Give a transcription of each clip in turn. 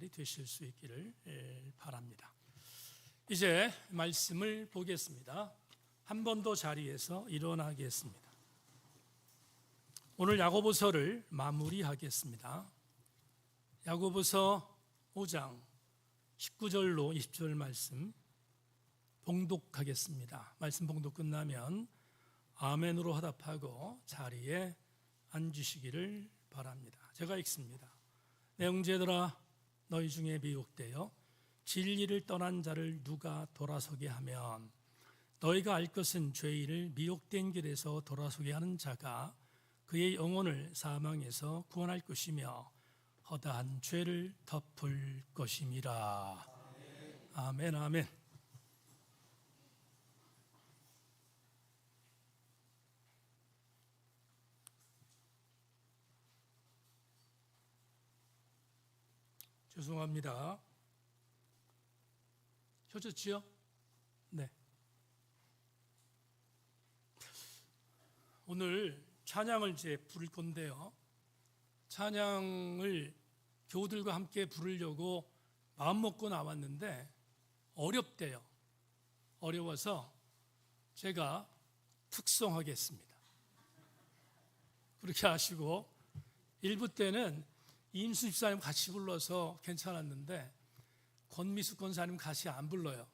날이 되실 수 있기를 바랍니다. 이제 말씀을 보겠습니다. 한 번 더 자리에서 일어나겠습니다. 오늘 야고보서를 마무리하겠습니다. 야고보서 5장 19절로 20절 말씀 봉독하겠습니다. 말씀 봉독 끝나면 아멘으로 화답하고 자리에 앉으시기를 바랍니다. 제가 읽습니다. 내 형제들아, 너희 중에 미혹되어 진리를 떠난 자를 누가 돌아서게 하면 너희가 알 것은 죄인을 미혹된 길에서 돌아서게 하는 자가 그의 영혼을 사망에서 구원할 것이며 허다한 죄를 덮을 것임이라. 아멘, 아멘. 죄송합니다. 켜졌지요? 네. 오늘 찬양을 이제 부를 건데요. 찬양을 교우들과 함께 부르려고 마음 먹고 나왔는데 어렵대요. 어려워서 제가 특송하겠습니다. 그렇게 하시고 1부 때는 임수 집사님 같이 불러서 괜찮았는데 권미숙 권사님 같이 안 불러요.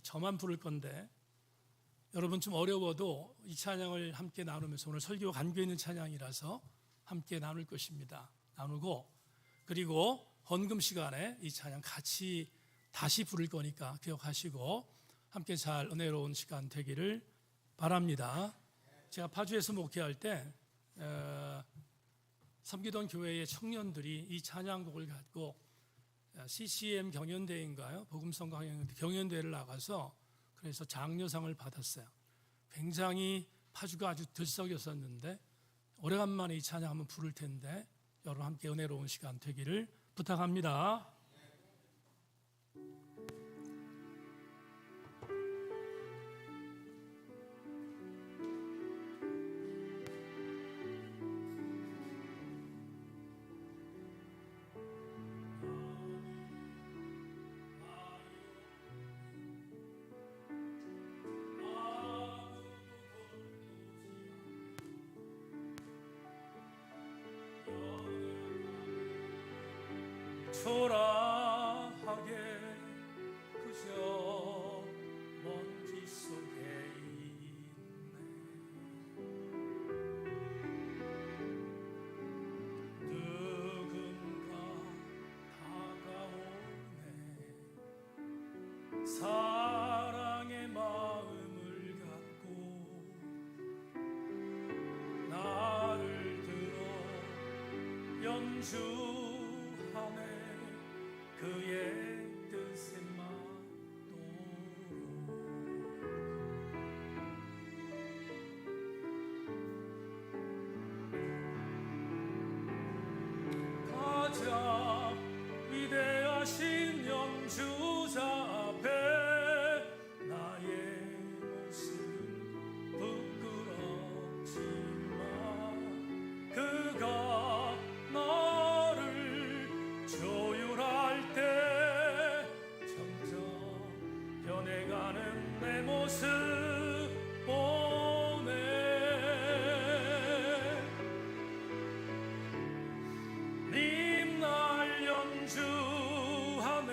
저만 부를 건데 여러분 좀 어려워도 이 찬양을 함께 나누면서 오늘 설교와 관계 있는 찬양이라서 함께 나눌 것입니다. 나누고 그리고 헌금 시간에 이 찬양 같이 다시 부를 거니까 기억하시고 함께 잘 은혜로운 시간 되기를 바랍니다. 제가 파주에서 목회할 때 섬기던 교회의 청년들이 이 찬양곡을 갖고 CCM 경연대회인가요? 복음성가 경연대회를 나가서 그래서 장려상을 받았어요. 굉장히 파주가 아주 들썩였었는데 오래간만에 이 찬양 한번 부를 텐데 여러분 함께 은혜로운 시간 되기를 부탁합니다. 초라하게 그저 먼지 속에 있네. 누군가 다가오네. 사랑의 마음을 갖고 나를 들어 연주하네. 그의 뜻에 맞도록 가장 위대하신 연주자 앞에 나의 모습 부끄럽지만 그가 나를 조율할 때 점점 변해가는 내 모습 보네. 님 날 연주하네.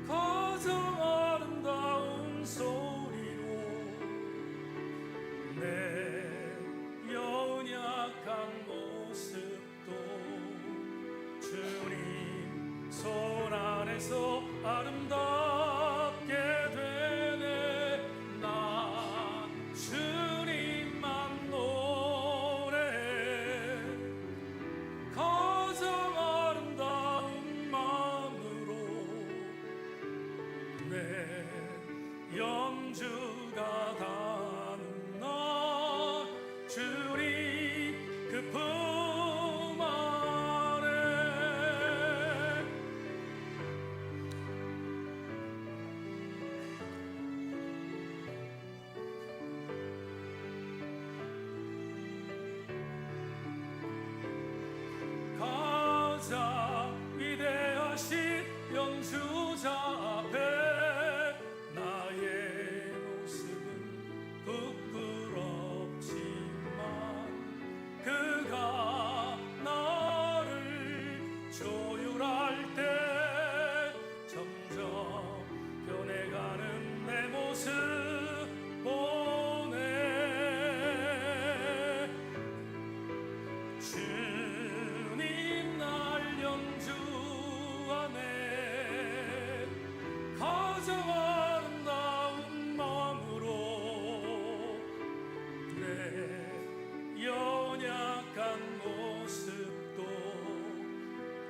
가장 아름다운 소리로 내 연약한 모습도 주님 손 안에서 아름답게 되네. 난 주님만 노래 가장 아름다운 마음으로 내 연주가 닿는 날 주님 그 품 안에 가장 아름다운 마음으로 내 연약한 모습도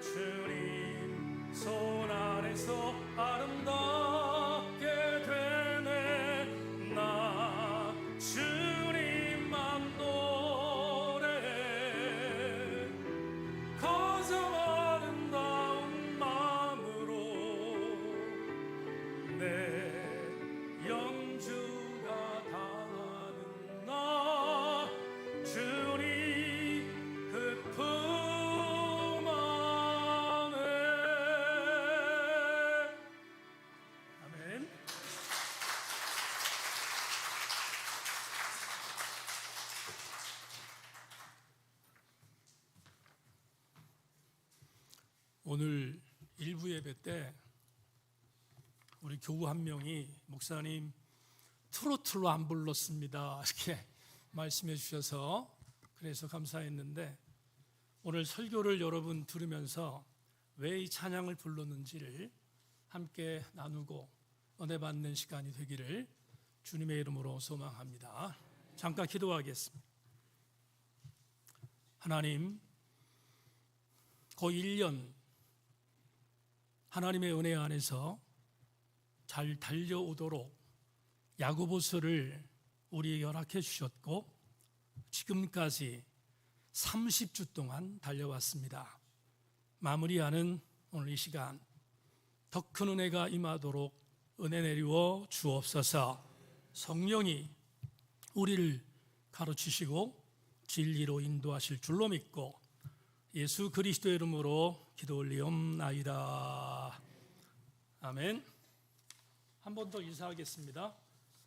주님 손 안에서 아름답게 되네. 나 주님만 노래해. 가장 아름다운 마음으로 내 영주가 다하는 나 주님 그 품 안에. 아멘. 오늘 일부 예배 때 우리 교우 한 명이 목사님 트로트로 안 불렀습니다 이렇게 말씀해 주셔서 그래서 감사했는데, 오늘 설교를 여러분 들으면서 왜 이 찬양을 불렀는지를 함께 나누고 은혜 받는 시간이 되기를 주님의 이름으로 소망합니다. 잠깐 기도하겠습니다. 하나님, 거의 1년 하나님의 은혜 안에서 잘 달려오도록 야고보서를 우리에게 허락해 주셨고, 지금까지 30주 동안 달려왔습니다. 마무리하는 오늘 이 시간 더 큰 은혜가 임하도록 은혜 내리워 주옵소서. 성령이 우리를 가르치시고 진리로 인도하실 줄로 믿고 예수 그리스도의 이름으로 기도 올리옵나이다. 아멘. 한 번 더 인사하겠습니다.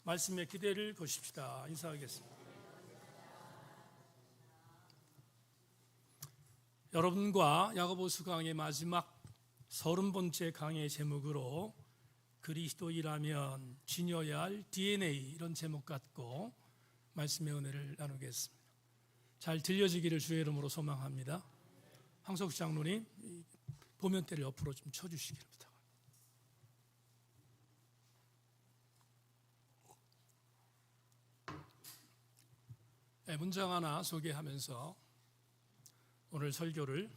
말씀의 기대를 보십시다. 인사하겠습니다. 여러분과 야고보서 강의 마지막 30번째 강의 제목으로 그리스도이라면 지녀야 할 DNA, 이런 제목 갖고 말씀의 은혜를 나누겠습니다. 잘 들려지기를 주의 이름으로 소망합니다. 황석수 장로님, 보면대를 옆으로 좀 쳐주시기를 부탁합니다. 네, 문장 하나 소개하면서 오늘 설교를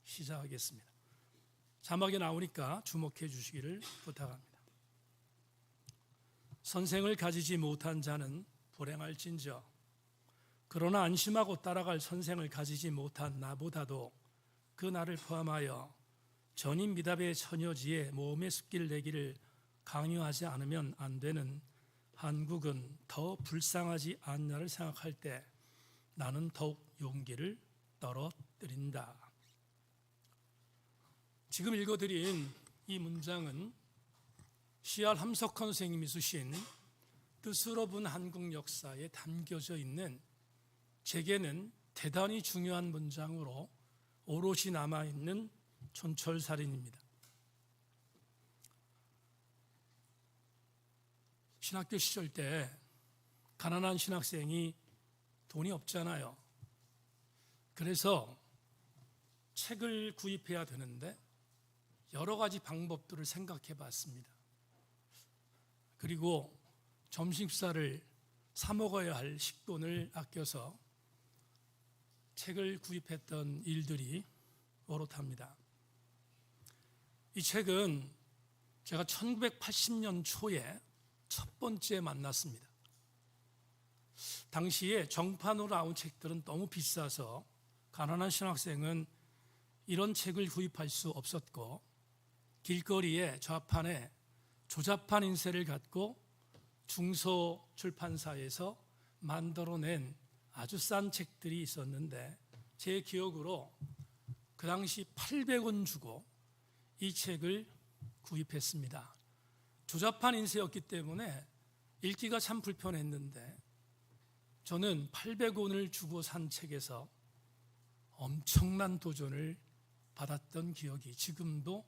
시작하겠습니다. 자막에 나오니까 주목해 주시기를 부탁합니다. 선생을 가지지 못한 자는 불행할진저, 그러나 안심하고 따라갈 선생을 가지지 못한 나보다도 그 나를 포함하여 전임 미답의 처녀지에 모험의 숲길 내기를 강요하지 않으면 안 되는 한국은 더 불쌍하지 않냐를 생각할 때 나는 더욱 용기를 떨어뜨린다. 지금 읽어드린 이 문장은 C.R. 함석헌 선생님이 쓰신 뜻스러운 한국 역사에 담겨져 있는, 제게는 대단히 중요한 문장으로 오롯이 남아있는 촌철살인입니다. 신학교 시절 때 가난한 신학생이 돈이 없잖아요. 그래서 책을 구입해야 되는데 여러 가지 방법들을 생각해 봤습니다. 그리고 점심식사를 사 먹어야 할 식돈을 아껴서 책을 구입했던 일들이 오롯합니다. 이 책은 제가 1980년 초에 첫 번째 만났습니다. 당시에 정판으로 나온 책들은 너무 비싸서 가난한 신학생은 이런 책을 구입할 수 없었고, 길거리에 좌판에 조잡한 인쇄를 갖고 중소출판사에서 만들어낸 아주 싼 책들이 있었는데, 제 기억으로 그 당시 800원 주고 이 책을 구입했습니다. 조잡한 인쇄였기 때문에 읽기가 참 불편했는데, 저는 800원을 주고 산 책에서 엄청난 도전을 받았던 기억이 지금도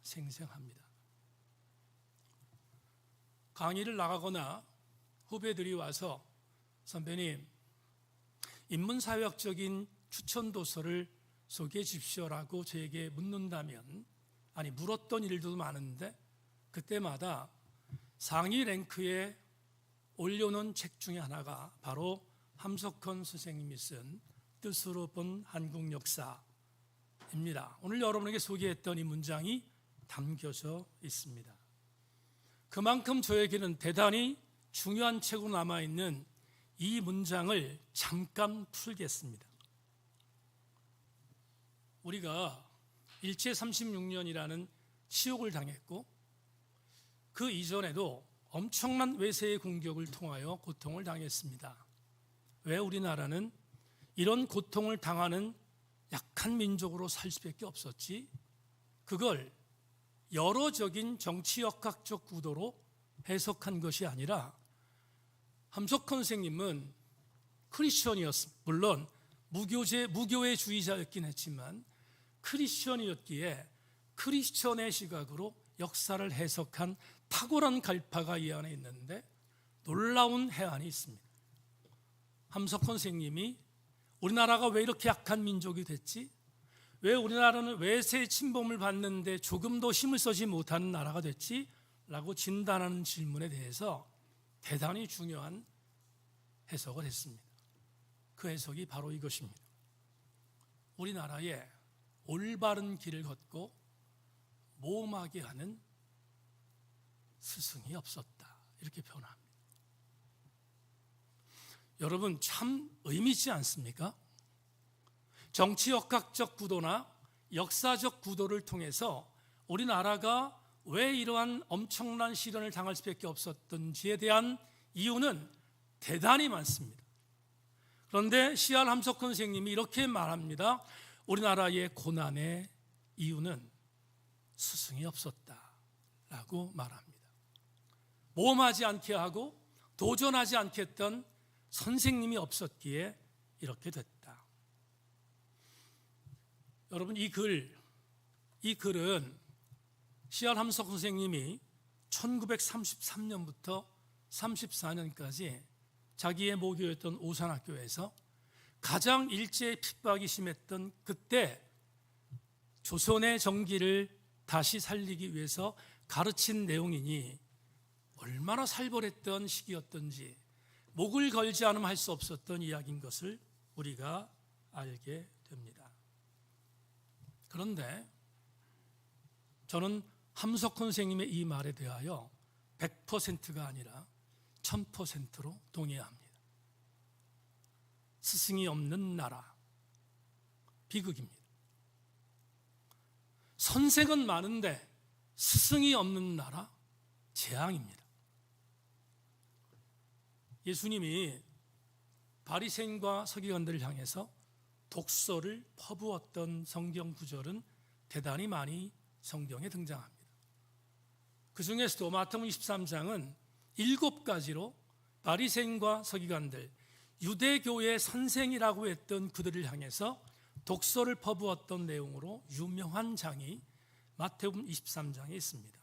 생생합니다. 강의를 나가거나 후배들이 와서 선배님, 인문사회학적인 추천 도서를 소개해 주십시오라고 저에게 묻는다면, 아니 물었던 일도 많은데 그때마다 상위 랭크에 올려놓은 책 중에 하나가 바로 함석헌 선생님이 쓴 뜻으로 본 한국 역사입니다. 오늘 여러분에게 소개했던 이 문장이 담겨져 있습니다. 그만큼 저에게는 대단히 중요한 책으로 남아있는 이 문장을 잠깐 풀겠습니다. 우리가 일제 36년이라는 치욕을 당했고 그 이전에도 엄청난 외세의 공격을 통하여 고통을 당했습니다. 왜 우리나라는 이런 고통을 당하는 약한 민족으로 살 수밖에 없었지? 그걸 여러적인 정치역학적 구도로 해석한 것이 아니라 함석헌 선생님은 크리스천이었습니다. 물론 무교의 주의자였긴 했지만 크리스천이었기에 크리스천의 시각으로 역사를 해석한 탁월한 갈파가 이 안에 있는데 놀라운 해안이 있습니다. 함석헌 선생님이 우리나라가 왜 이렇게 약한 민족이 됐지? 왜 우리나라는 외세 침범을 받는데 조금도 힘을 쓰지 못하는 나라가 됐지? 라고 진단하는 질문에 대해서 대단히 중요한 해석을 했습니다. 그 해석이 바로 이것입니다. 우리나라에 올바른 길을 걷고 모험하게 하는 스승이 없었다. 이렇게 표현합니다. 여러분 참 의미 있지 않습니까? 정치역학적 구도나 역사적 구도를 통해서 우리나라가 왜 이러한 엄청난 시련을 당할 수밖에 없었던지에 대한 이유는 대단히 많습니다. 그런데 C.R. 함석헌 선생님이 이렇게 말합니다. 우리나라의 고난의 이유는 스승이 없었다라고 말합니다. 모험하지 않게 하고 도전하지 않게 했던 선생님이 없었기에 이렇게 됐다. 여러분 이 글은 C.R. 함석헌 선생님이 1933년부터 34년까지 자기의 모교였던 오산학교에서 가장 일제의 핍박이 심했던 그때 조선의 정기를 다시 살리기 위해서 가르친 내용이니 얼마나 살벌했던 시기였던지 목을 걸지 않으면 할 수 없었던 이야기인 것을 우리가 알게 됩니다. 그런데 저는 함석헌 선생님의 이 말에 대하여 100%가 아니라 1000%로 동의합니다. 스승이 없는 나라, 비극입니다. 선생은 많은데 스승이 없는 나라, 재앙입니다. 예수님이 바리새인과 서기관들을 향해서 독서를 퍼부었던 성경 구절은 대단히 많이 성경에 등장합니다. 그 중에서도 마태복음 23장은 7가지로 바리새인과 서기관들, 유대교의 선생이라고 했던 그들을 향해서 독서를 퍼부었던 내용으로 유명한 장이 마태복음 23장에 있습니다.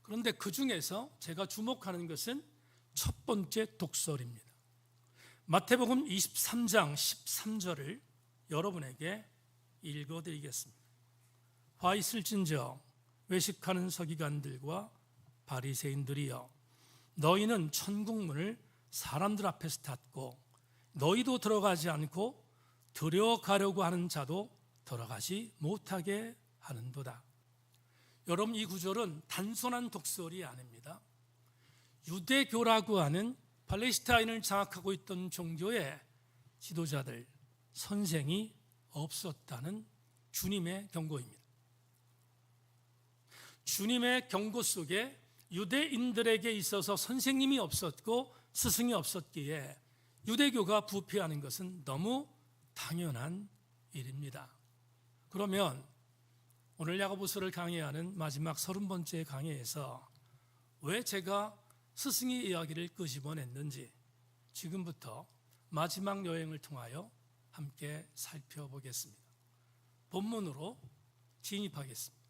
그런데 그 중에서 제가 주목하는 것은 첫 번째 독설입니다. 마태복음 23장 13절을 여러분에게 읽어드리겠습니다. 화 있을진저 외식하는 서기관들과 바리새인들이여, 너희는 천국문을 사람들 앞에서 닫고 너희도 들어가지 않고 들어가려고 하는 자도 들어가지 못하게 하는도다. 여러분 이 구절은 단순한 독설이 아닙니다. 유대교라고 하는 팔레스타인을 장악하고 있던 종교의 지도자들, 선생이 없었다는 주님의 경고입니다. 주님의 경고 속에 유대인들에게 있어서 선생님이 없었고 스승이 없었기에 유대교가 부패하는 것은 너무 당연한 일입니다. 그러면 오늘 야고보서를 강의하는 마지막 30번째 강의에서 왜 제가 스승의 이야기를 끄집어냈는지 지금부터 마지막 여행을 통하여 함께 살펴보겠습니다. 본문으로 진입하겠습니다.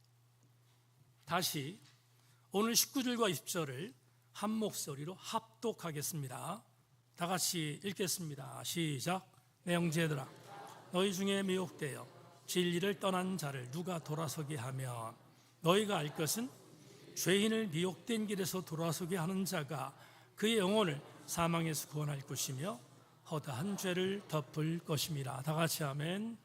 다시 오늘 19절과 20절을 한 목소리로 합독하겠습니다. 다 같이 읽겠습니다. 시작. 내 형제들아, 너희 중에 미혹되어 진리를 떠난 자를 누가 돌아서게 하면 너희가 알 것은 죄인을 미혹된 길에서 돌아서게 하는 자가 그의 영혼을 사망에서 구원할 것이며 허다한 죄를 덮을 것임이라. 다 같이 아멘.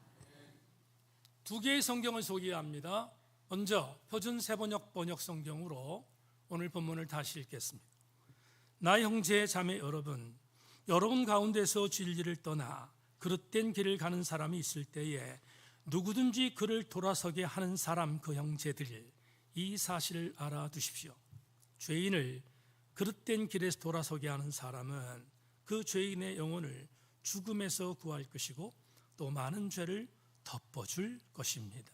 두 개의 성경을 소개합니다. 먼저 표준 세번역 번역 성경으로 오늘 본문을 다시 읽겠습니다. 나의 형제 자매 여러분, 여러분 가운데서 진리를 떠나 그릇된 길을 가는 사람이 있을 때에 누구든지 그를 돌아서게 하는 사람 그 형제들, 이 사실을 알아두십시오. 죄인을 그릇된 길에서 돌아서게 하는 사람은 그 죄인의 영혼을 죽음에서 구할 것이고 또 많은 죄를 덮어줄 것입니다.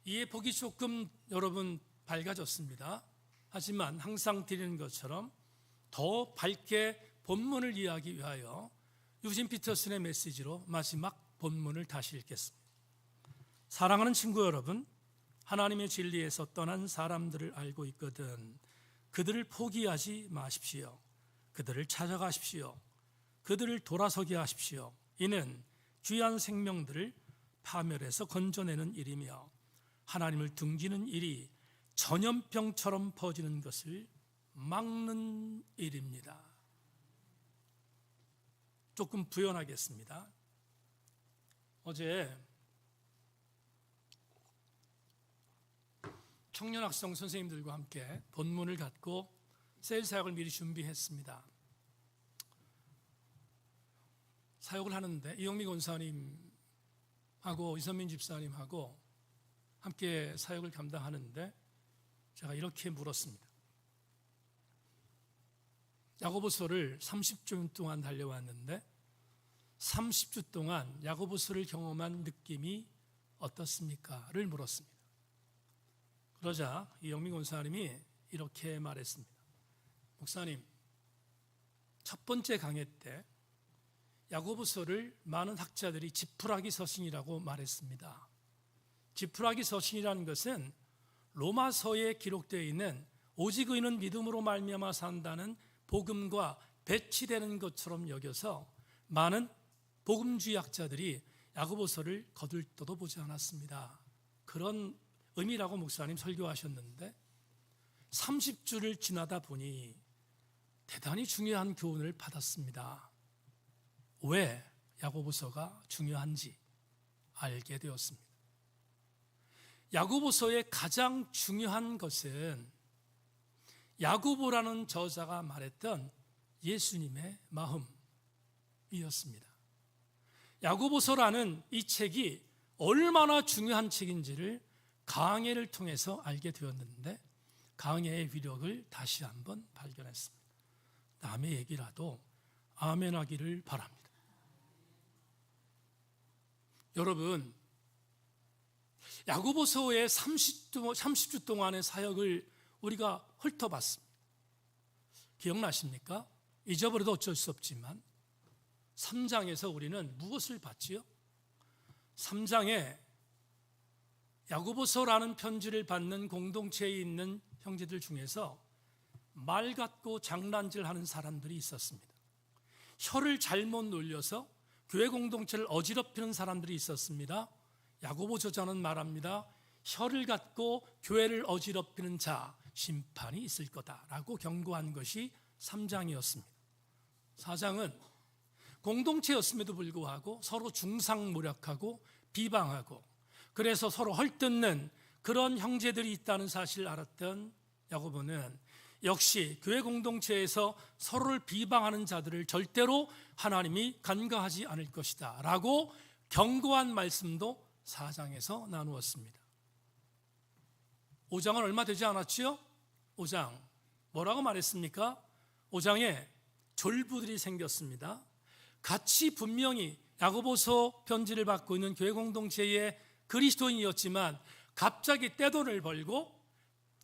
이해 보기 조금 여러분 밝아졌습니다. 하지만 항상 드리는 것처럼 더 밝게 본문을 이해하기 위하여 유진 피터슨의 메시지로 마지막 본문을 다시 읽겠습니다. 사랑하는 친구 여러분, 하나님의 진리에서 떠난 사람들을 알고 있거든 그들을 포기하지 마십시오. 그들을 찾아가십시오. 그들을 돌아서게 하십시오. 이는 귀한 생명들을 파멸해서 건져내는 일이며 하나님을 등지는 일이 전염병처럼 퍼지는 것을 막는 일입니다. 조금 부연하겠습니다. 어제 청년학생 선생님들과 함께 본문을 갖고 셀 사역을 미리 준비했습니다. 사역을 하는데 이영미 권사님하고 이선민 집사님하고 함께 사역을 감당하는데 제가 이렇게 물었습니다. 야고보서를 30주 동안 달려왔는데 30주 동안 야고보서를 경험한 느낌이 어떻습니까? 를 물었습니다. 그러자 이영민 권사님이 이렇게 말했습니다. 목사님, 첫 번째 강해 때 야고보서를 많은 학자들이 지푸라기 서신이라고 말했습니다. 지푸라기 서신이라는 것은 로마서에 기록되어 있는 오직 의인은 믿음으로 말미암아 산다는 복음과 배치되는 것처럼 여겨서 많은 복음주의 학자들이 야고보서를 거들떠도 보지 않았습니다. 그런 의미라고 목사님 설교하셨는데 30주를 지나다 보니 대단히 중요한 교훈을 받았습니다. 왜 야고보서가 중요한지 알게 되었습니다. 야고보서의 가장 중요한 것은 야고보라는 저자가 말했던 예수님의 마음이었습니다. 야고보서라는 이 책이 얼마나 중요한 책인지를 강해를 통해서 알게 되었는데 강해의 위력을 다시 한번 발견했습니다. 남의 얘기라도 아멘하기를 바랍니다. 여러분, 야고보서의 30주 동안의 사역을 우리가 훑어봤습니다. 기억나십니까? 잊어버려도 어쩔 수 없지만 3장에서 우리는 무엇을 봤지요? 3장에 야고보서라는 편지를 받는 공동체에 있는 형제들 중에서 말 같고 장난질하는 사람들이 있었습니다. 혀를 잘못 놀려서 교회 공동체를 어지럽히는 사람들이 있었습니다. 야고보 저자는 말합니다. 혀를 갖고 교회를 어지럽히는 자 심판이 있을 거다라고 경고한 것이 3장이었습니다. 4장은 공동체였음에도 불구하고 서로 중상모략하고 비방하고 그래서 서로 헐뜯는 그런 형제들이 있다는 사실을 알았던 야고보는 역시 교회 공동체에서 서로를 비방하는 자들을 절대로 하나님이 간과하지 않을 것이다 라고 경고한 말씀도 4장에서 나누었습니다. 5장은 얼마 되지 않았지요? 5장 뭐라고 말했습니까? 5장에 졸부들이 생겼습니다. 같이 분명히 야고보서 편지를 받고 있는 교회 공동체의 그리스도인이었지만 갑자기 떼돈을 벌고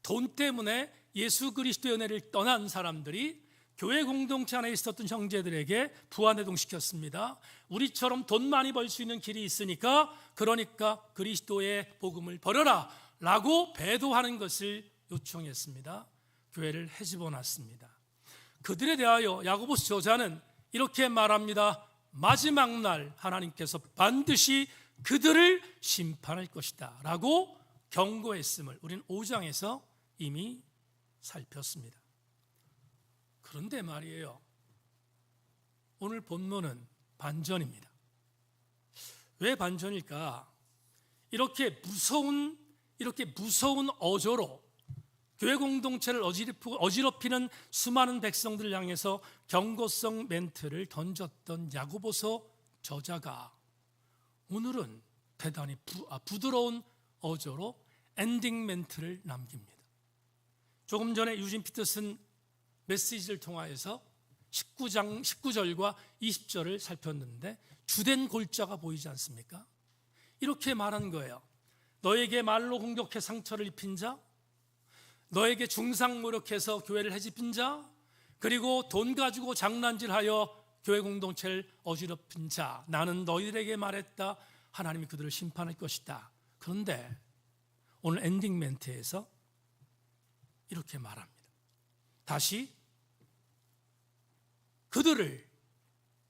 돈 때문에 예수 그리스도의 은혜를 떠난 사람들이 교회 공동체 안에 있었던 형제들에게 부안해동시켰습니다. 우리처럼 돈 많이 벌 수 있는 길이 있으니까 그러니까 그리스도의 복음을 버려라 라고 배도하는 것을 요청했습니다. 교회를 헤집어 놨습니다. 그들에 대하여 야고보서 저자는 이렇게 말합니다. 마지막 날 하나님께서 반드시 그들을 심판할 것이다 라고 경고했음을 우리는 5장에서 이미 살폈습니다. 그런데 말이에요, 오늘 본문은 반전입니다. 왜 반전일까? 이렇게 무서운 어조로 교회 공동체를 어지럽히는 수많은 백성들을 향해서 경고성 멘트를 던졌던 야고보서 저자가 오늘은 대단히 부드러운 어조로 엔딩 멘트를 남깁니다. 조금 전에 유진 피터슨 메시지를 통하여서 19절과 20절을 살폈는데 주된 골자가 보이지 않습니까? 이렇게 말한 거예요. 너에게 말로 공격해 상처를 입힌 자, 너에게 중상 모욕해서 교회를 해집힌 자, 그리고 돈 가지고 장난질하여 교회 공동체를 어지럽힌 자, 나는 너희들에게 말했다. 하나님이 그들을 심판할 것이다. 그런데 오늘 엔딩 멘트에서 이렇게 말합니다. 다시 그들을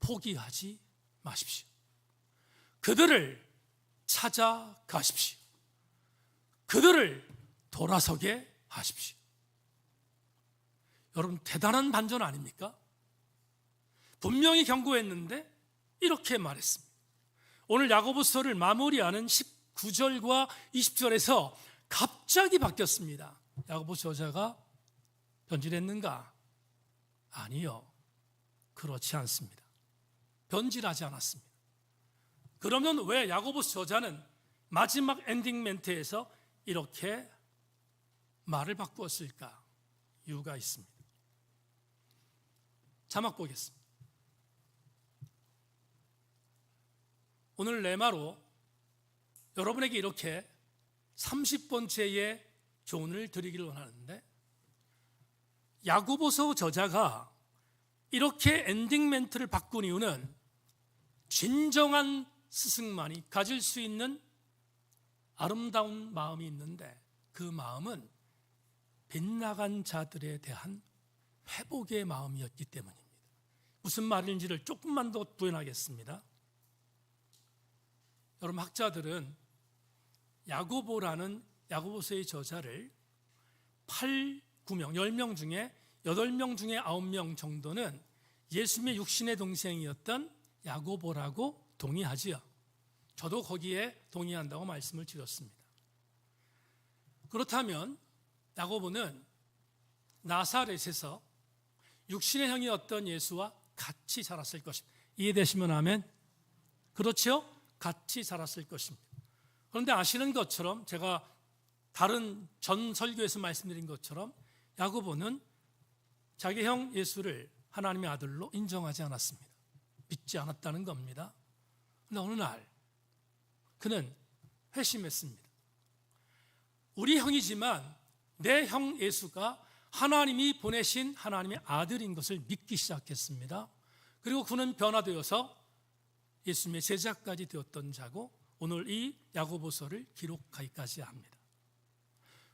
포기하지 마십시오. 그들을 찾아가십시오. 그들을 돌아서게 하십시오. 여러분, 대단한 반전 아닙니까? 분명히 경고했는데 이렇게 말했습니다. 오늘 야고보서를 마무리하는 19절과 20절에서 갑자기 바뀌었습니다. 야고보 저자가 변질했는가? 아니요, 그렇지 않습니다. 변질하지 않았습니다. 그러면 왜 야고보 저자는 마지막 엔딩 멘트에서 이렇게 말을 바꾸었을까? 이유가 있습니다. 자막 보겠습니다. 오늘 레마로 여러분에게 이렇게 30번째의 교훈을 드리기를 원하는데, 야고보서 저자가 이렇게 엔딩 멘트를 바꾼 이유는 진정한 스승만이 가질 수 있는 아름다운 마음이 있는데, 그 마음은 빗나간 자들에 대한 회복의 마음이었기 때문입니다. 무슨 말인지를 조금만 더 부연하겠습니다. 여러분, 학자들은 야고보라는 야고보서의 저자를 8, 9명, 10명 중에 8명 중에 9명 정도는 예수님의 육신의 동생이었던 야고보라고 동의하지요. 저도 거기에 동의한다고 말씀을 드렸습니다. 그렇다면 야고보는 나사렛에서 육신의 형이었던 예수와 같이 자랐을 것입니다. 이해되시면 아멘? 그렇죠? 같이 자랐을 것입니다. 그런데 아시는 것처럼, 제가 다른 전 설교에서 말씀드린 것처럼 야고보는 자기 형 예수를 하나님의 아들로 인정하지 않았습니다. 믿지 않았다는 겁니다. 그런데 어느 날 그는 회심했습니다. 우리 형이지만 내 형 예수가 하나님이 보내신 하나님의 아들인 것을 믿기 시작했습니다. 그리고 그는 변화되어서 예수님의 제자까지 되었던 자고, 오늘 이 야고보서를 기록하기까지 합니다.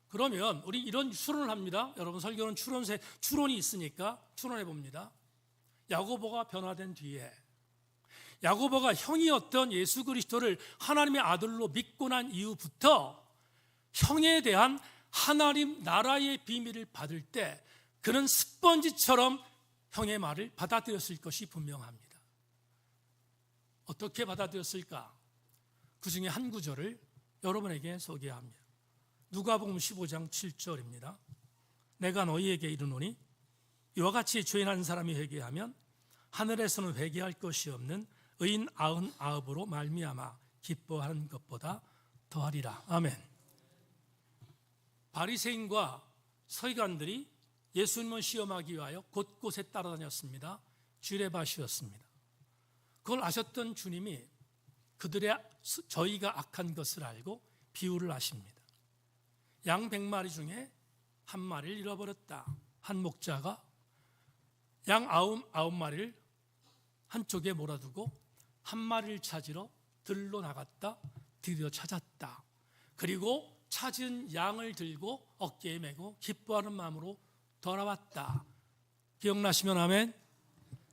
그러면 우리 이런 추론을 합니다. 여러분, 설교는 추론이 있으니까 추론해 봅니다. 야고보가 변화된 뒤에, 야고보가 형이었던 예수 그리스도를 하나님의 아들로 믿고 난 이후부터 형에 대한 하나님 나라의 비밀을 받을 때 그는 스펀지처럼 형의 말을 받아들였을 것이 분명합니다. 어떻게 받아들였을까? 그 중에 한 구절을 여러분에게 소개합니다. 누가복음 15장 7절입니다. 내가 너희에게 이르노니 이와 같이 죄인 한 사람이 회개하면 하늘에서는 회개할 것이 없는 의인 99으로 말미암아 기뻐하는 것보다 더하리라. 아멘. 바리새인과 서기관들이 예수님을 시험하기 위하여 곳곳에 따라다녔습니다. 쥐레밭이었습니다. 그걸 아셨던 주님이 저희가 악한 것을 알고 비유를 하십니다. 양 100마리 중에 한 마리를 잃어버렸다. 한 목자가 양 99마리를 한쪽에 몰아두고 한 마리를 찾으러 들로 나갔다. 드디어 찾았다. 그리고 찾은 양을 들고 어깨에 메고 기뻐하는 마음으로 돌아왔다. 기억나시면 아멘.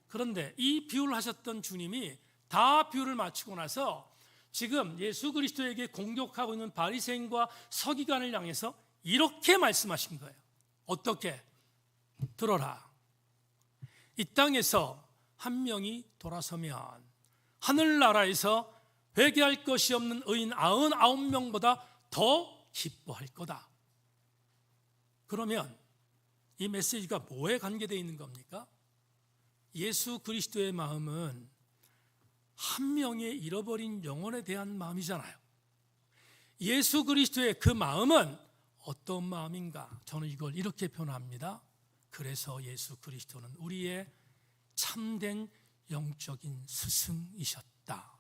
그런데 이 비유를 하셨던 주님이 다 비유를 마치고 나서 지금 예수 그리스도에게 공격하고 있는 바리새인과 서기관을 향해서 이렇게 말씀하신 거예요. 어떻게? 들어라. 이 땅에서 한 명이 돌아서면 하늘나라에서 회개할 것이 없는 의인 99명보다 더 기뻐할 거다. 그러면 이 메시지가 뭐에 관계되어 있는 겁니까? 예수 그리스도의 마음은 한 명의 잃어버린 영혼에 대한 마음이잖아요. 예수 그리스도의 그 마음은 어떤 마음인가? 저는 이걸 이렇게 표현합니다. 그래서 예수 그리스도는 우리의 참된 영적인 스승이셨다.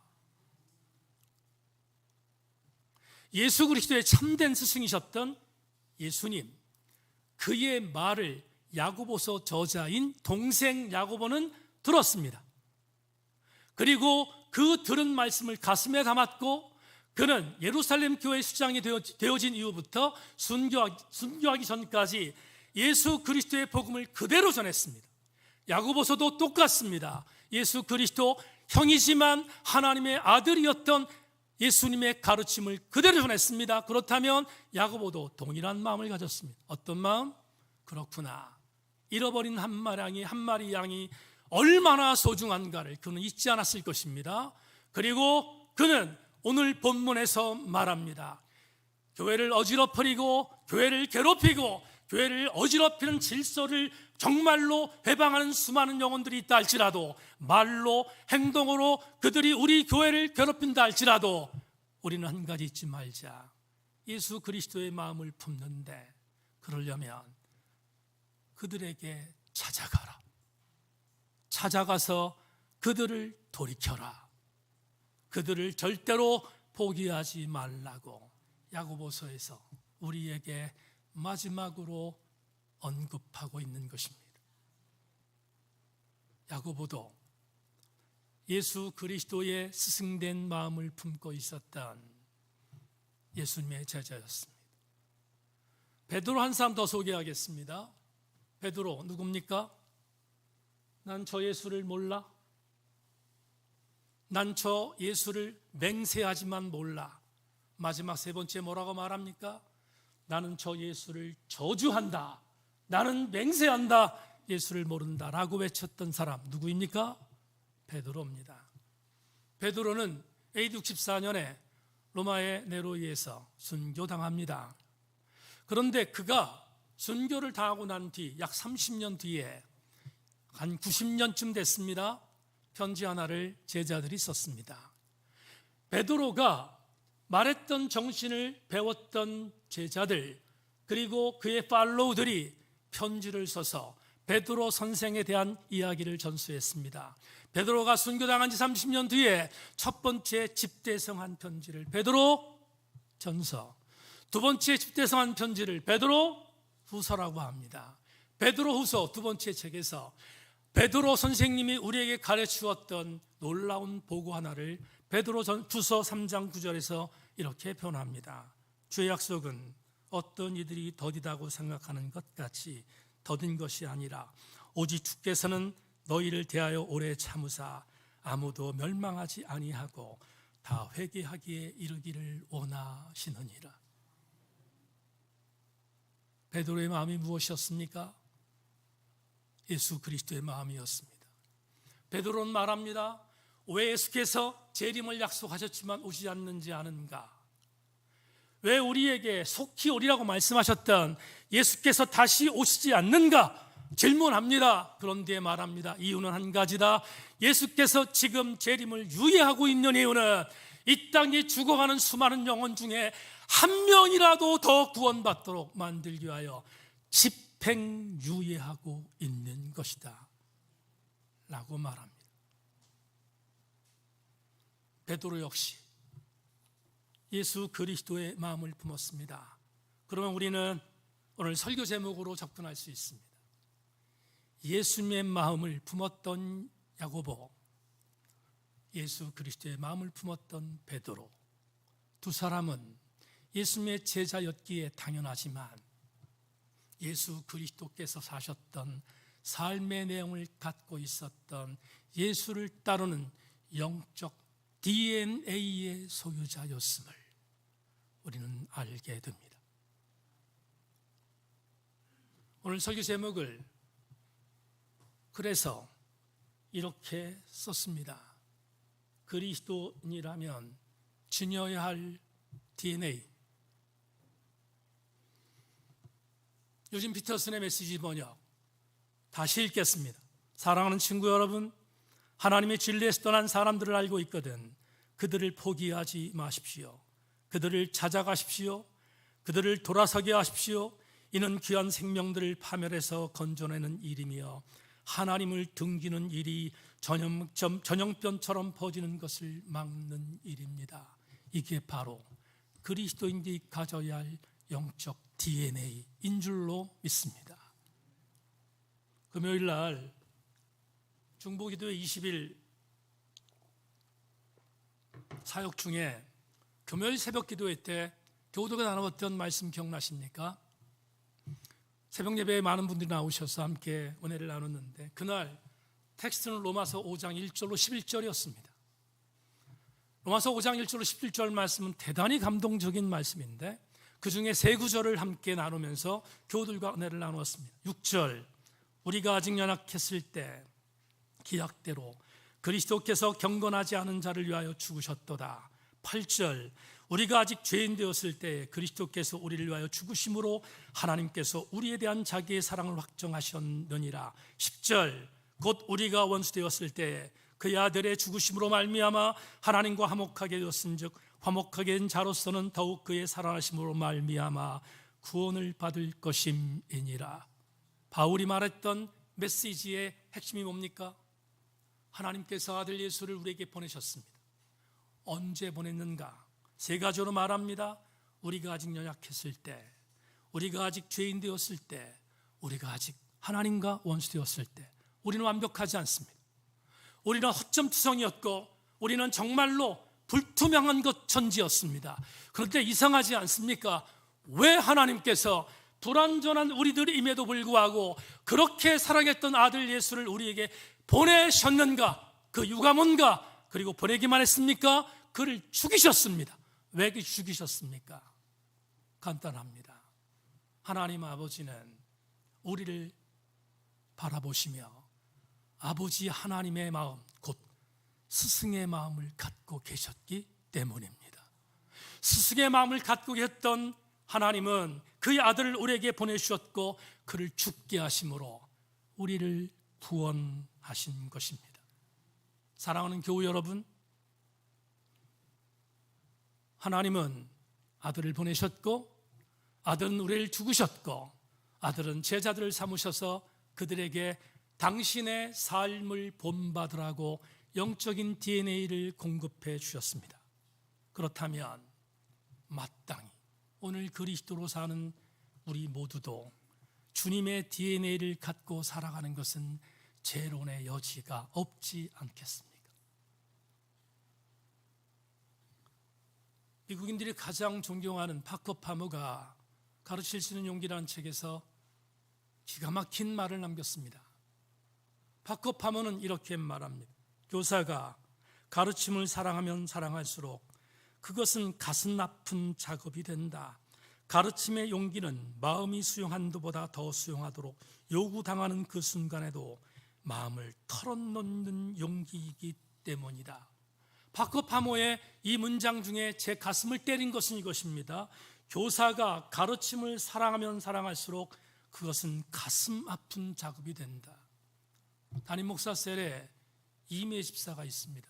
예수 그리스도의 참된 스승이셨던 예수님, 그의 말을 야고보서 저자인 동생 야고보는 들었습니다. 그리고 그 들은 말씀을 가슴에 담았고 그는 예루살렘 교회 수장이 되어진 이후부터 순교하기 전까지 예수 그리스도의 복음을 그대로 전했습니다. 야고보서도 똑같습니다. 예수 그리스도 형이지만 하나님의 아들이었던 예수님의 가르침을 그대로 전했습니다. 그렇다면 야고보도 동일한 마음을 가졌습니다. 어떤 마음? 그렇구나. 잃어버린 한 마리 양이 얼마나 소중한가를 그는 잊지 않았을 것입니다. 그리고 그는 오늘 본문에서 말합니다. 교회를 어지럽히고 교회를 괴롭히고 교회를 어지럽히는 질서를 정말로 해방하는 수많은 영혼들이 있다 할지라도 말로 행동으로 그들이 우리 교회를 괴롭힌다 할지라도 우리는 한 가지 잊지 말자. 예수 그리스도의 마음을 품는데 그러려면 그들에게 찾아가라. 찾아가서 그들을 돌이켜라. 그들을 절대로 포기하지 말라고 야고보서에서 우리에게 마지막으로 언급하고 있는 것입니다. 야고보도 예수 그리스도의 스승된 마음을 품고 있었던 예수님의 제자였습니다. 베드로 한 사람 더 소개하겠습니다. 베드로 누굽니까? 난 저 예수를 몰라. 난 저 예수를 맹세하지만 몰라. 마지막 세 번째 뭐라고 말합니까? 나는 저 예수를 저주한다. 나는 맹세한다. 예수를 모른다 라고 외쳤던 사람 누구입니까? 베드로입니다. 베드로는 AD 64년에 로마의 네로에 의해서 순교당합니다. 그런데 그가 순교를 당하고 난 뒤 약 30년 뒤에 한 90년쯤 됐습니다. 편지 하나를 제자들이 썼습니다. 베드로가 말했던 정신을 배웠던 제자들 그리고 그의 팔로우들이 편지를 써서 베드로 선생에 대한 이야기를 전수했습니다. 베드로가 순교당한 지 30년 뒤에 첫 번째 집대성한 편지를 베드로 전서, 두 번째 집대성한 편지를 베드로 후서라고 합니다. 베드로 후서 두 번째 책에서 베드로 선생님이 우리에게 가르치었던 놀라운 보고 하나를 베드로 후서 3장 9절에서 이렇게 표현합니다. 주의 약속은 어떤 이들이 더디다고 생각하는 것 같이 더딘 것이 아니라 오직 주께서는 너희를 대하여 오래 참으사 아무도 멸망하지 아니하고 다 회개하기에 이르기를 원하시느니라. 베드로의 마음이 무엇이었습니까? 예수 그리스도의 마음이었습니다. 베드로는 말합니다. 왜 예수께서 재림을 약속하셨지만 오시지 않는지 아는가? 왜 우리에게 속히 오리라고 말씀하셨던 예수께서 다시 오시지 않는가? 질문합니다. 그런데 말합니다. 이유는 한 가지다. 예수께서 지금 재림을 유예하고 있는 이유는 이 땅에 죽어가는 수많은 영혼 중에 한 명이라도 더 구원받도록 만들기 위하여 집행유예하고 있는 것이다 라고 말합니다. 베드로 역시 예수 그리스도의 마음을 품었습니다. 그러면 우리는 오늘 설교 제목으로 접근할 수 있습니다. 예수님의 마음을 품었던 야고보, 예수 그리스도의 마음을 품었던 베드로, 두 사람은 예수님의 제자였기에 당연하지만 예수 그리스도께서 사셨던 삶의 내용을 갖고 있었던 예수를 따르는 영적 DNA의 소유자였음을 우리는 알게 됩니다. 오늘 설교 제목을 그래서 이렇게 썼습니다. 그리스도인이라면 지녀야 할 DNA. 요즘 피터슨의 메시지 번역 다시 읽겠습니다. 사랑하는 친구 여러분, 하나님의 진리에서 떠난 사람들을 알고 있거든 그들을 포기하지 마십시오. 그들을 찾아가십시오. 그들을 돌아서게 하십시오. 이는 귀한 생명들을 파멸해서 건져내는 일이며 하나님을 등지는 일이 전염병처럼 퍼지는 것을 막는 일입니다. 이게 바로 그리스도인들이 가져야 할 영적 DNA인 줄로 믿습니다. 금요일 날 중보기도회 20일 사역 중에 금요일 새벽 기도회 때 교우들과 나누었던 말씀 기억나십니까? 새벽 예배에 많은 분들이 나오셔서 함께 은혜를 나눴는데 그날 텍스트는 로마서 5장 1절로 11절이었습니다. 로마서 5장 1절로 11절 말씀은 대단히 감동적인 말씀인데 그 중에 세 구절을 함께 나누면서 교우들과 은혜를 나누었습니다. 6절, 우리가 아직 연약했을 때 기약대로 그리스도께서 경건하지 않은 자를 위하여 죽으셨도다. 8절, 우리가 아직 죄인 되었을 때 그리스도께서 우리를 위하여 죽으심으로 하나님께서 우리에 대한 자기의 사랑을 확정하셨느니라. 10절, 곧 우리가 원수 되었을 때 그의 아들의 죽으심으로 말미암아 하나님과 화목하게 되었은즉 화목하게 된 자로서는 더욱 그의 살아나심으로 말미암아 구원을 받을 것임이니라. 바울이 말했던 메시지의 핵심이 뭡니까? 하나님께서 아들 예수를 우리에게 보내셨습니다. 언제 보냈는가? 세 가지로 말합니다. 우리가 아직 연약했을 때, 우리가 아직 죄인 되었을 때, 우리가 아직 하나님과 원수 되었을 때. 우리는 완벽하지 않습니다. 우리는 허점투성이었고 우리는 정말로 불투명한 것 천지였습니다. 그런데 이상하지 않습니까? 왜 하나님께서 불완전한 우리들임에도 불구하고 그렇게 사랑했던 아들 예수를 우리에게 보내셨는가? 그 이유가 뭔가? 그리고 보내기만 했습니까? 그를 죽이셨습니다. 왜 죽이셨습니까? 간단합니다. 하나님 아버지는 우리를 바라보시며 아버지 하나님의 마음, 곧 스승의 마음을 갖고 계셨기 때문입니다. 스승의 마음을 갖고 계셨던 하나님은 그의 아들을 우리에게 보내주셨고 그를 죽게 하심으로 우리를 구원하신 것입니다. 사랑하는 교우 여러분, 하나님은 아들을 보내셨고 아들은 우리를 죽으셨고 아들은 제자들을 삼으셔서 그들에게 당신의 삶을 본받으라고 영적인 DNA를 공급해 주셨습니다. 그렇다면 마땅히 오늘 그리스도로 사는 우리 모두도 주님의 DNA를 갖고 살아가는 것은 재론의 여지가 없지 않겠습니까? 미국인들이 가장 존경하는 파커 파머가 가르칠 수 있는 용기라는 책에서 기가 막힌 말을 남겼습니다. 파커 파머는 이렇게 말합니다. 교사가 가르침을 사랑하면 사랑할수록 그것은 가슴 아픈 작업이 된다. 가르침의 용기는 마음이 수용한 것보다 더 수용하도록 요구당하는 그 순간에도 마음을 털어놓는 용기이기 때문이다. 파커 파머의 이 문장 중에 제 가슴을 때린 것은 이것입니다. 교사가 가르침을 사랑하면 사랑할수록 그것은 가슴 아픈 작업이 된다. 담임 목사 셀에 이미애 집사가 있습니다.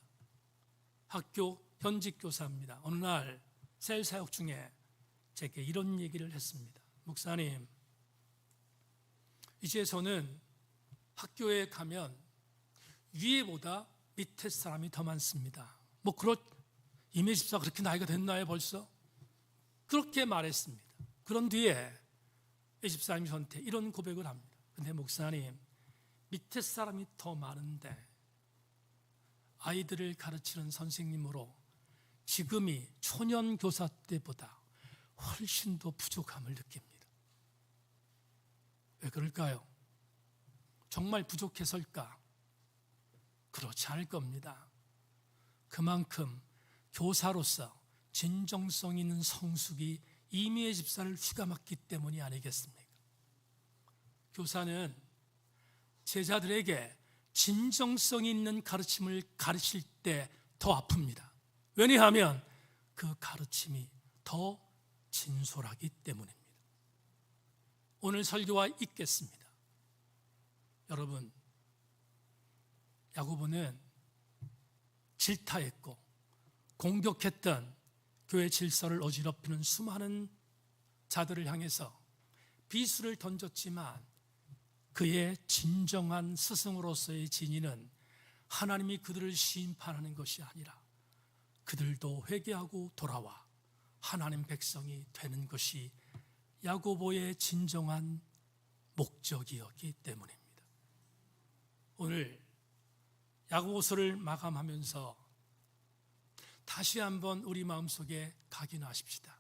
학교 현직 교사입니다. 어느 날 셀 사역 중에 제게 이런 얘기를 했습니다. 목사님, 이제 저는 학교에 가면 위에보다 밑에 사람이 더 많습니다. 이미애 집사가 그렇게 나이가 됐나요 벌써? 그렇게 말했습니다. 그런 뒤에 이 집사님이 저한테 이런 고백을 합니다. 근데 목사님, 밑에 사람이 더 많은데 아이들을 가르치는 선생님으로 지금이 초년 교사 때보다 훨씬 더 부족함을 느낍니다. 왜 그럴까요? 정말 부족해서일까? 그렇지 않을 겁니다. 그만큼 교사로서 진정성 있는 성숙이 이미의 집사를 휘감았기 때문이 아니겠습니까? 교사는 제자들에게 진정성 있는 가르침을 가르칠 때 더 아픕니다. 왜냐하면 그 가르침이 더 진솔하기 때문입니다. 오늘 설교와 읽겠습니다. 여러분, 야고보는 질타했고 공격했던 교회 질서를 어지럽히는 수많은 자들을 향해서 비수를 던졌지만 그의 진정한 스승으로서의 진위는 하나님이 그들을 심판하는 것이 아니라 그들도 회개하고 돌아와 하나님 백성이 되는 것이 야고보의 진정한 목적이었기 때문입니다. 오늘 야고보서를 마감하면서 다시 한번 우리 마음속에 각인하십시다.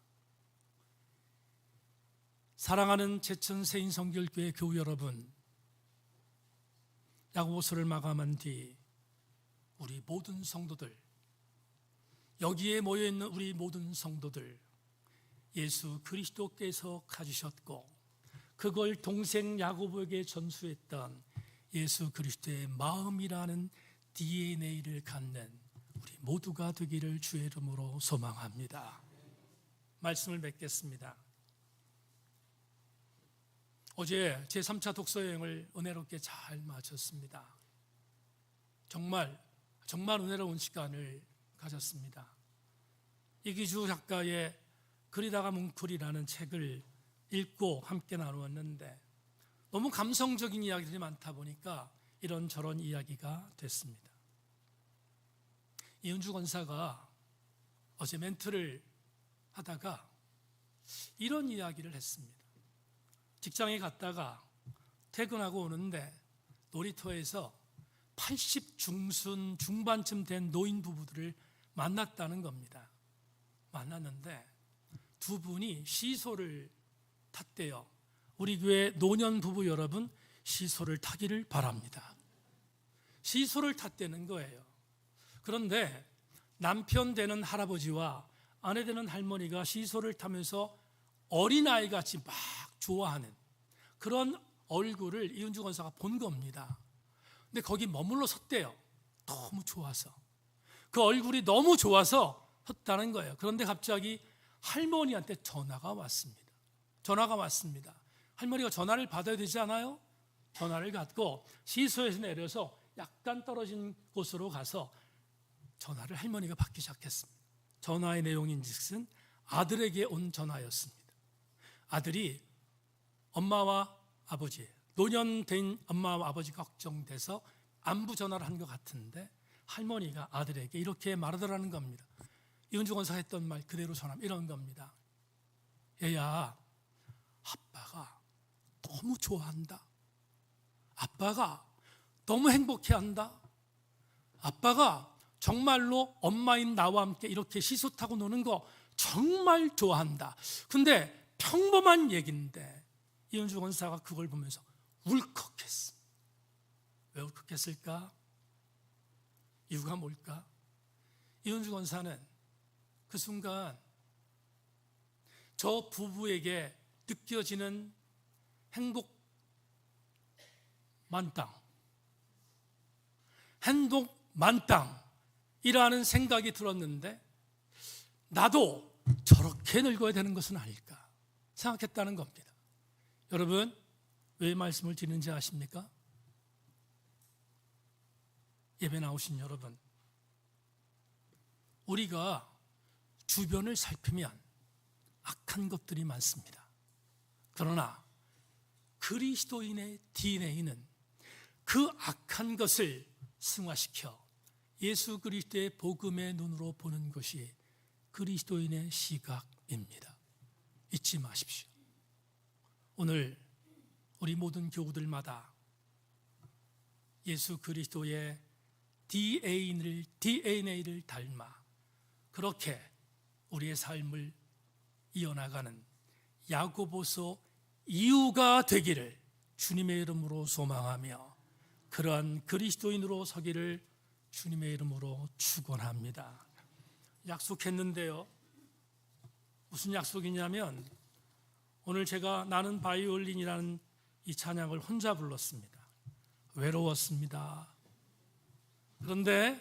사랑하는 제천세인 성결교회 교우 여러분, 야고보서를 마감한 뒤 우리 모든 성도들, 여기에 모여있는 우리 모든 성도들, 예수 그리스도께서 가지셨고 그걸 동생 야고보에게 전수했던 예수 그리스도의 마음이라는 DNA를 갖는 우리 모두가 되기를 주의 이름으로 소망합니다. 말씀을 맺겠습니다. 어제 제3차 독서여행을 은혜롭게 잘 마쳤습니다. 정말 은혜로운 시간을 가졌습니다. 이기주 작가의 그리다가 뭉클이라는 책을 읽고 함께 나누었는데 너무 감성적인 이야기들이 많다 보니까 이런저런 이야기가 됐습니다. 이은주 권사가 어제 멘트를 하다가 이런 이야기를 했습니다. 직장에 갔다가 퇴근하고 오는데 놀이터에서 80 중순 중반쯤 된 노인 부부들을 만났다는 겁니다. 만났는데 두 분이 시소를 탔대요. 우리 교회 노년 부부 여러분, 시소를 타기를 바랍니다. 시소를 탔다는 거예요. 그런데 남편 되는 할아버지와 아내 되는 할머니가 시소를 타면서 어린아이같이 막 좋아하는 그런 얼굴을 이은주 권사가 본 겁니다. 근데 거기 머물러 섰대요. 너무 좋아서. 그 얼굴이 너무 좋아서 섰다는 거예요. 그런데 갑자기 할머니한테 전화가 왔습니다. 할머니가 전화를 받아야 되지 않아요? 전화를 받고 시소에서 내려서 약간 떨어진 곳으로 가서 전화를 할머니가 받기 시작했습니다. 전화의 내용인즉슨 아들에게 온 전화였습니다. 아들이 엄마와 아버지, 노년된 엄마와 아버지가 걱정돼서 안부 전화를 한 것 같은데 할머니가 아들에게 이렇게 말하더라는 겁니다. 이은주 권사가 했던 말 그대로 전하면 이런 겁니다. 얘야, 아빠가 너무 좋아한다. 아빠가 너무 행복해한다. 아빠가 정말로 엄마인 나와 함께 이렇게 시소 타고 노는 거 정말 좋아한다. 근데 평범한 얘기인데 이은주 권사가 그걸 보면서 울컥했어. 왜 울컥했을까? 이유가 뭘까? 이은주 권사는 그 순간 저 부부에게 느껴지는 행복 만땅이라는 생각이 들었는데 나도 저렇게 늙어야 되는 것은 아닐까 생각했다는 겁니다. 여러분, 왜 말씀을 드리는지 아십니까? 예배 나오신 여러분, 우리가 주변을 살피면 악한 것들이 많습니다. 그러나 그리스도인의 DNA는 그 악한 것을 승화시켜 예수 그리스도의 복음의 눈으로 보는 것이 그리스도인의 시각입니다. 잊지 마십시오. 오늘 우리 모든 교우들마다 예수 그리스도의 DNA를 닮아 그렇게 우리의 삶을 이어나가는 야고보서 이유가 되기를 주님의 이름으로 소망하며 그러한 그리스도인으로 서기를 주님의 이름으로 축원합니다. 약속했는데요. 무슨 약속이냐면 오늘 제가 나는 바이올린이라는 이 찬양을 혼자 불렀습니다. 외로웠습니다. 그런데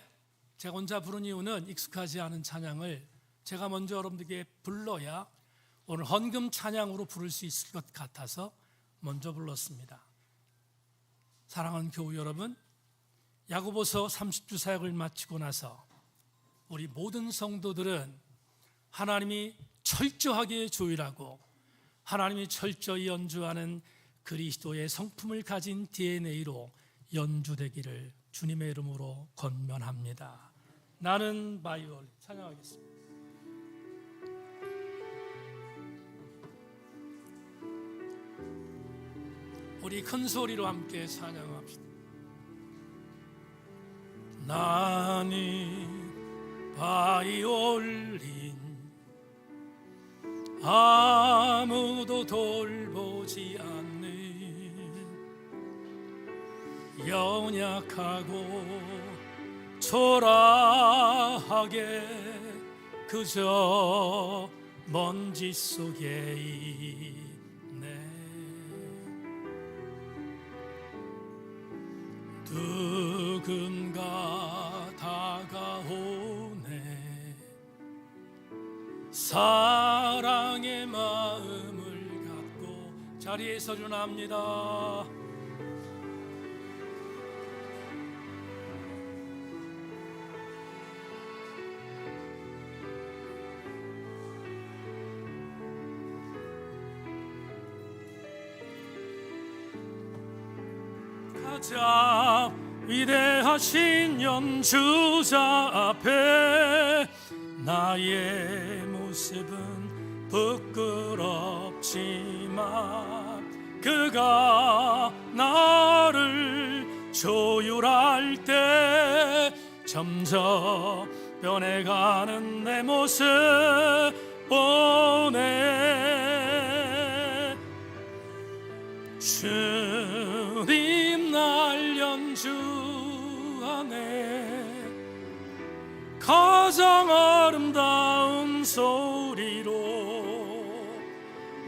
제가 혼자 부른 이유는 익숙하지 않은 찬양을 제가 먼저 여러분들에게 불러야 오늘 헌금 찬양으로 부를 수 있을 것 같아서 먼저 불렀습니다. 사랑하는 교우 여러분, 야고보서 30주 사역을 마치고 나서 우리 모든 성도들은 하나님이 철저하게 조율하고 하나님이 철저히 연주하는 그리스도의 성품을 가진 DNA로 연주되기를 주님의 이름으로 권면합니다. 나는 바이올린 찬양하겠습니다. 우리 큰 소리로 함께 찬양합시다. 나는 바이올린 아무도 돌보지 않는 연약하고 초라하게 그저 먼지 속에 있네. 누군가 다가오네. 사랑의 마음을 갖고 자리에서 전합니다. 가장 위대하신 연주자 앞에 나의 모습은 부끄럽지만 그가 나를 조율할 때 점점 변해가는 내 모습 보네. 주님 날 연주하네. 가장 아름다운 소리로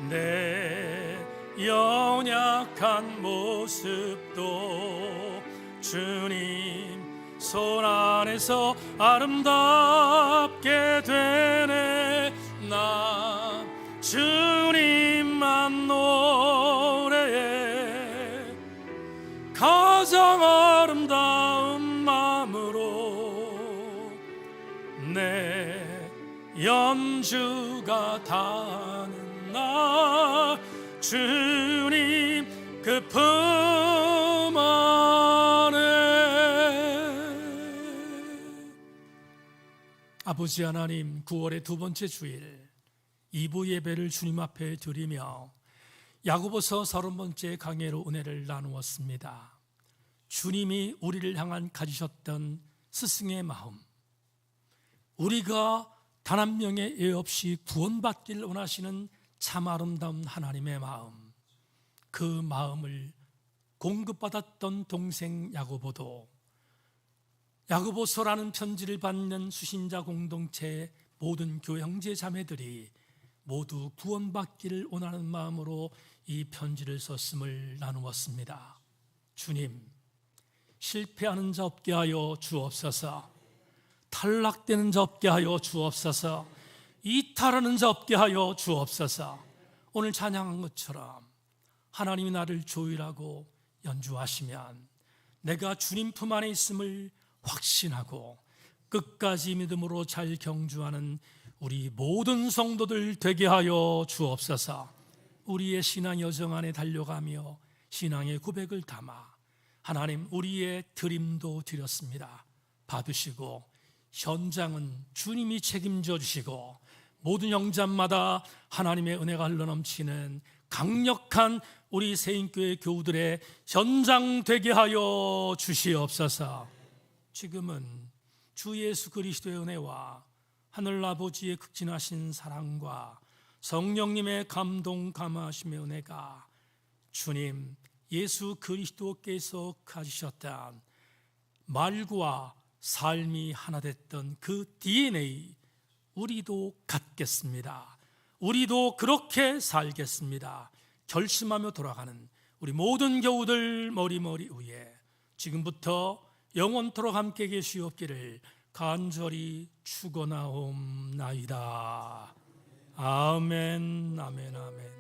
내 연약한 모습도 주님 손 안에서 아름답게 되네. 나 주님만 노래해. 가장 아름다운 마음으로 내 연주가 닿는 나 주님 그 품 안에. 아버지 하나님, 9월의 두 번째 주일 2부 예배를 주님 앞에 드리며 야고보서 30번째 강해로 은혜를 나누었습니다. 주님이 우리를 향한 가지셨던 스승의 마음, 우리가 단 한 명의 예 없이 구원받기를 원하시는 참 아름다운 하나님의 마음, 그 마음을 공급받았던 동생 야고보도 야고보서라는 편지를 받는 수신자 공동체의 모든 교회 형제 자매들이 모두 구원받기를 원하는 마음으로 이 편지를 썼음을 나누었습니다. 주님, 실패하는 자 없게 하여 주옵소서. 탈락되는 자 없게 하여 주옵소서. 이탈하는 자 없게 하여 주옵소서. 오늘 찬양한 것처럼 하나님이 나를 조율하고 연주하시면 내가 주님 품 안에 있음을 확신하고 끝까지 믿음으로 잘 경주하는 우리 모든 성도들 되게 하여 주옵소서. 우리의 신앙 여정 안에 달려가며 신앙의 고백을 담아 하나님, 우리의 드림도 드렸습니다. 받으시고 현장은 주님이 책임져 주시고 모든 영장마다 하나님의 은혜가 흘러넘치는 강력한 우리 세인교회 교우들의 현장 되게 하여 주시옵소서. 지금은 주 예수 그리스도의 은혜와 하늘아버지의 극진하신 사랑과 성령님의 감동 감화하심의 은혜가 주님 예수 그리스도께서 가지셨던 말과 삶이 하나 됐던 그 DNA 우리도 갖겠습니다. 우리도 그렇게 살겠습니다. 결심하며 돌아가는 우리 모든 교우들 머리머리 위에 지금부터 영원토록 함께 계시옵기를 간절히 축원하옵나이다. 아멘, 아멘, 아멘.